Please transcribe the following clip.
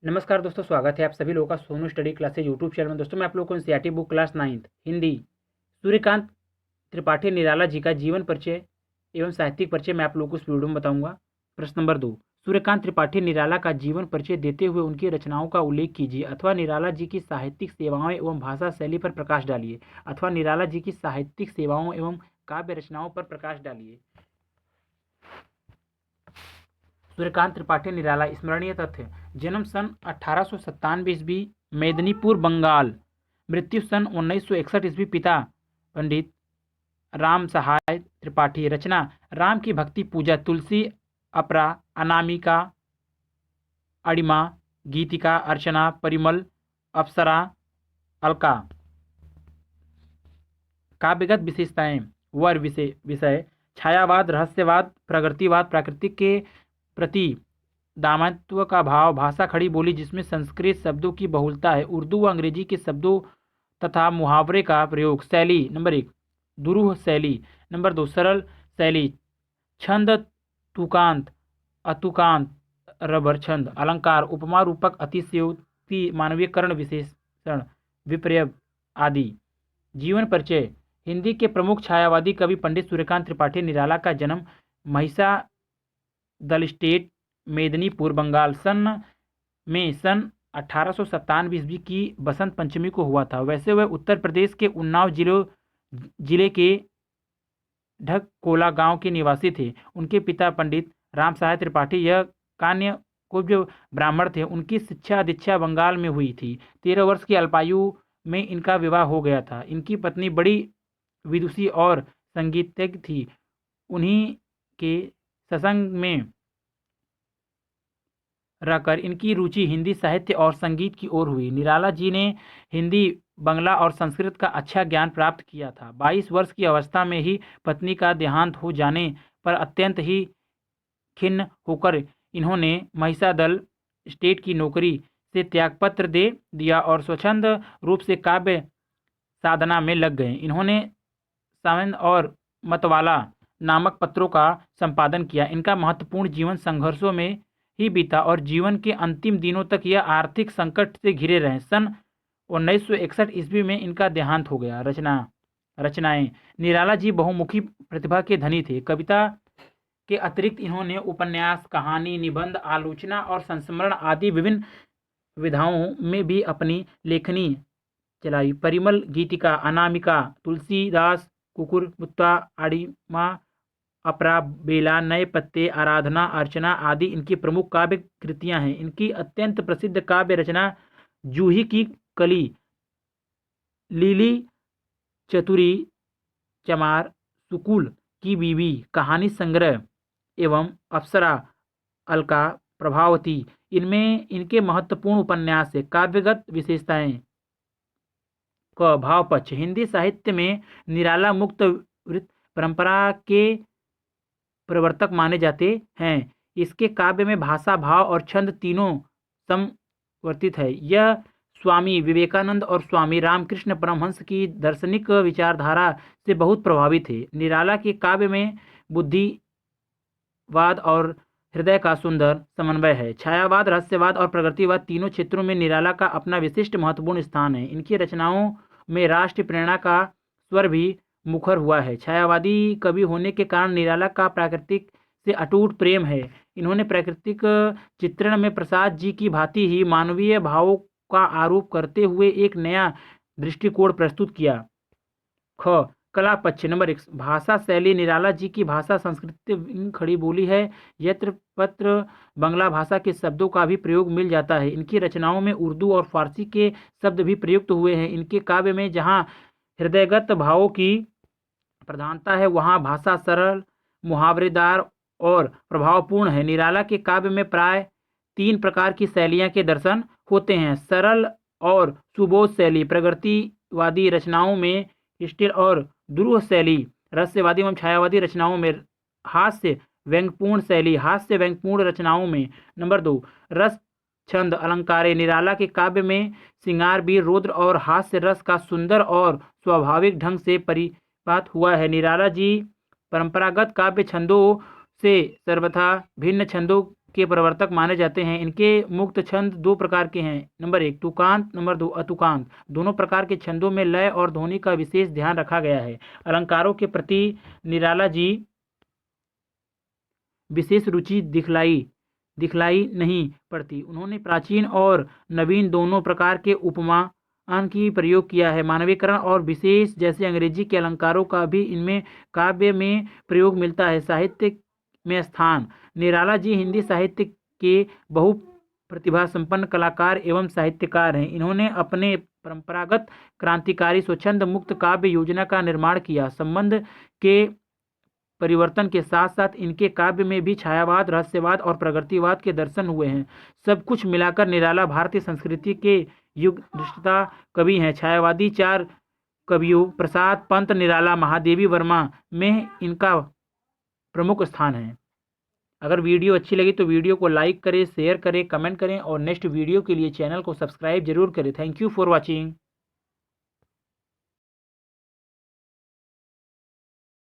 नमस्कार दोस्तों, स्वागत है आप सभी लोगों का Sonu study classes YouTube channel में। दोस्तों मैं आप लोगों को NCERT book class 9th Hindi Suryakant Tripathi Nirala ji का जीवन परिचय एवं साहित्यिक परिचय मैं आप लोगों को इस वीडियो में बताऊंगा। प्रश्न नंबर 2, सूर्यकांत त्रिपाठी निराला का जीवन परिचय देते हुए उनकी रचनाओं का उल्लेख कीजिए अथवा निराला जी की साहित्यिक सेवाओं एवं भाषा शैली पर प्रकाश डालिए अथवा निराला जी की साहित्यिक सेवाओं एवं काव्य रचनाओं पर प्रकाश डालिए। सूर्यकांत त्रिपाठी निराला स्मरणीय तथ्य: जन्म सन 1897 ईस्वी, मेदिनीपुर बंगाल। मृत्यु सन 1961 ईस्वी। पिता पंडित राम सहाय त्रिपाठी। रचना: राम की भक्ति पूजा, तुलसी, अपरा, अनामिका, अड़िमा, गीतिका, अर्चना, परिमल, अप्सरा, अलका। काव्यगत विशेषताएं: वर विषय छायावाद, रहस्यवाद, प्रगतिवाद, प्राकृतिक के प्रति दामत्व का भाव, भाषा खड़ी बोली जिसमें संस्कृत शब्दों की बहुलता है, उर्दू व अंग्रेजी के शब्दों तथा मुहावरे का प्रयोग। शैली: नंबर 1 दुरूह शैली, नंबर 2 सरल शैली, छंद तुकांत, अतुकांत, रबर छंद, अलंकार, उपमा, रूपक, अतिशयोक्ति, मानवीयकरण, विशेषण, विपर्य आदि। जीवन परिचय: हिंदी के प्रमुख छायावादी कवि पंडित सूर्यकांत त्रिपाठी निराला का जन्म महिषा दल स्टेट, मेदिनीपुर बंगाल सन 1897 ईस्वी की बसंत पंचमी को हुआ था। वैसे वह उत्तर प्रदेश के उन्नाव जिले के ढककोला गांव के निवासी थे। उनके पिता पंडित राम सहाय त्रिपाठी यह कान्य कुब्ज ब्राह्मण थे। उनकी शिक्षा दीक्षा बंगाल में हुई थी। 13 वर्ष की अल्पायु में इनका विवाह हो गया था। इनकी पत्नी बड़ी विदुषी और संगीतज्ञ थी। उन्हीं के सत्संग में रहकर इनकी रुचि हिंदी साहित्य और संगीत की ओर हुई। निराला जी ने हिंदी, बंगला और संस्कृत का अच्छा ज्ञान प्राप्त किया था। 22 वर्ष की अवस्था में ही पत्नी का देहांत हो जाने पर अत्यंत ही खिन्न होकर इन्होंने महिषादल स्टेट की नौकरी से त्यागपत्र दे दिया और स्वच्छंद रूप से काव्य साधना में लग गए। इन्होंने सामंत और मतवाला नामक पत्रों का संपादन किया। इनका महत्वपूर्ण जीवन संघर्षों में ही बीता और जीवन के अंतिम दिनों तक यह आर्थिक संकट से घिरे रहे। सन 1961 ईस्वी में इनका देहांत हो गया। रचनाएं: निराला जी बहुमुखी प्रतिभा के धनी थे। कविता के अतिरिक्त इन्होंने उपन्यास, कहानी, निबंध, आलोचना और संस्मरण आदि विभिन्न विधाओं में भी अपनी लेखनी चलाई। परिमल, गीतिका, अनामिका, तुलसीदास, कुकुरमुत्ता, आड़िमा, अपरा, बेला, नए पत्ते, आराधना, अर्चना आदि इनकी प्रमुख काव्य कृतियां हैं। इनकी अत्यंत प्रसिद्ध काव्य रचना जूही की कली, लीली चतुरी, चमार, सुकुल की बीवी, कहानी संग्रह एवं अप्सरा, अलका, प्रभावती इनमें इनके महत्वपूर्ण उपन्यास है। काव्यगत विशेषताएं: क भाव पक्ष: हिंदी साहित्य में निराला मुक्त वृत्त परंपरा के प्रवर्तक माने जाते हैं। इसके काव्य में भाषा, भाव और छंद तीनों समवर्तित है। यह स्वामी विवेकानंद और स्वामी रामकृष्ण परमहंस की दार्शनिक विचारधारा से बहुत प्रभावित है। निराला के काव्य में बुद्धिवाद और हृदय का सुंदर समन्वय है। छायावाद, रहस्यवाद और प्रगतिवाद तीनों क्षेत्रों में निराला का अपना विशिष्ट महत्वपूर्ण स्थान है। इनकी रचनाओं में राष्ट्रीय प्रेरणा का स्वर भी मुखर हुआ है। छायावादी कवि होने के कारण निराला का प्राकृतिक से अटूट प्रेम है। इन्होंने प्राकृतिक चित्रण में प्रसाद जी की भांति ही मानवीय भावों का आरोप करते हुए एक नया दृष्टिकोण प्रस्तुत किया। ख कला पक्ष: नंबर 1 भाषा शैली: निराला जी की भाषा संस्कृत खड़ी बोली है। यत्र पत्र बंगला भाषा के शब्दों का भी प्रयोग मिल जाता है। इनकी रचनाओं में उर्दू और फारसी के शब्द भी प्रयुक्त हुए हैं। इनके काव्य में जहाँ हृदयगत भावों की प्रधानता है वहाँ भाषा सरल, मुहावरेदार और प्रभावपूर्ण है। निराला के काव्य में प्राय 3 प्रकार की शैलियाँ के दर्शन होते हैं: सरल और सुबोध शैली, प्रगतिवादी रचनाओं में स्टिल और दुरूह शैली, रहस्यवादी एवं छायावादी रचनाओं में हास्य व्यंग्यपूर्ण शैली, हास्य व्यंग्यपूर्ण रचनाओं में। नंबर 2 रस छंद अलंकारे: निराला के काव्य में श्रृंगार भी रौद्र और हास्य रस का सुंदर और स्वाभाविक ढंग से परिपात हुआ है। निराला जी परंपरागत काव्य छंदों से सर्वथा भिन्न छंदों के प्रवर्तक माने जाते हैं। इनके मुक्त छंद दो प्रकार के हैं, नंबर 1 तुकांत, नंबर 2 अतुकांत। दोनों प्रकार के छंदों में लय और ध्वनि का विशेष ध्यान रखा गया है। अलंकारों के प्रति निराला जी विशेष रुचि दिखलाई नहीं पड़ती। उन्होंने प्राचीन और नवीन दोनों प्रकार के उपमान की प्रयोग किया है। मानवीकरण और विशेष जैसे अंग्रेजी के अलंकारों का भी इनमें काव्य में प्रयोग मिलता है। साहित्य में स्थान। निराला जी हिंदी साहित्य के बहु प्रतिभा संपन्न कलाकार एवं साहित्यकार हैं। इन्होंने अपने परंपरागत क्रांतिकारी स्वच्छंद मुक्त काव्य योजना का निर्माण किया। संबंध के परिवर्तन के साथ साथ इनके काव्य में भी छायावाद, रहस्यवाद और प्रगतिवाद के दर्शन हुए हैं। सब कुछ मिलाकर निराला भारतीय संस्कृति के युग दृष्टा कवि हैं। छायावादी चार कवियों प्रसाद, पंत, निराला, महादेवी वर्मा में इनका प्रमुख स्थान है। अगर वीडियो अच्छी लगी तो वीडियो को लाइक करें, शेयर करें, कमेंट करें और नेक्स्ट वीडियो के लिए चैनल को सब्सक्राइब जरूर करें। Thank you for watching.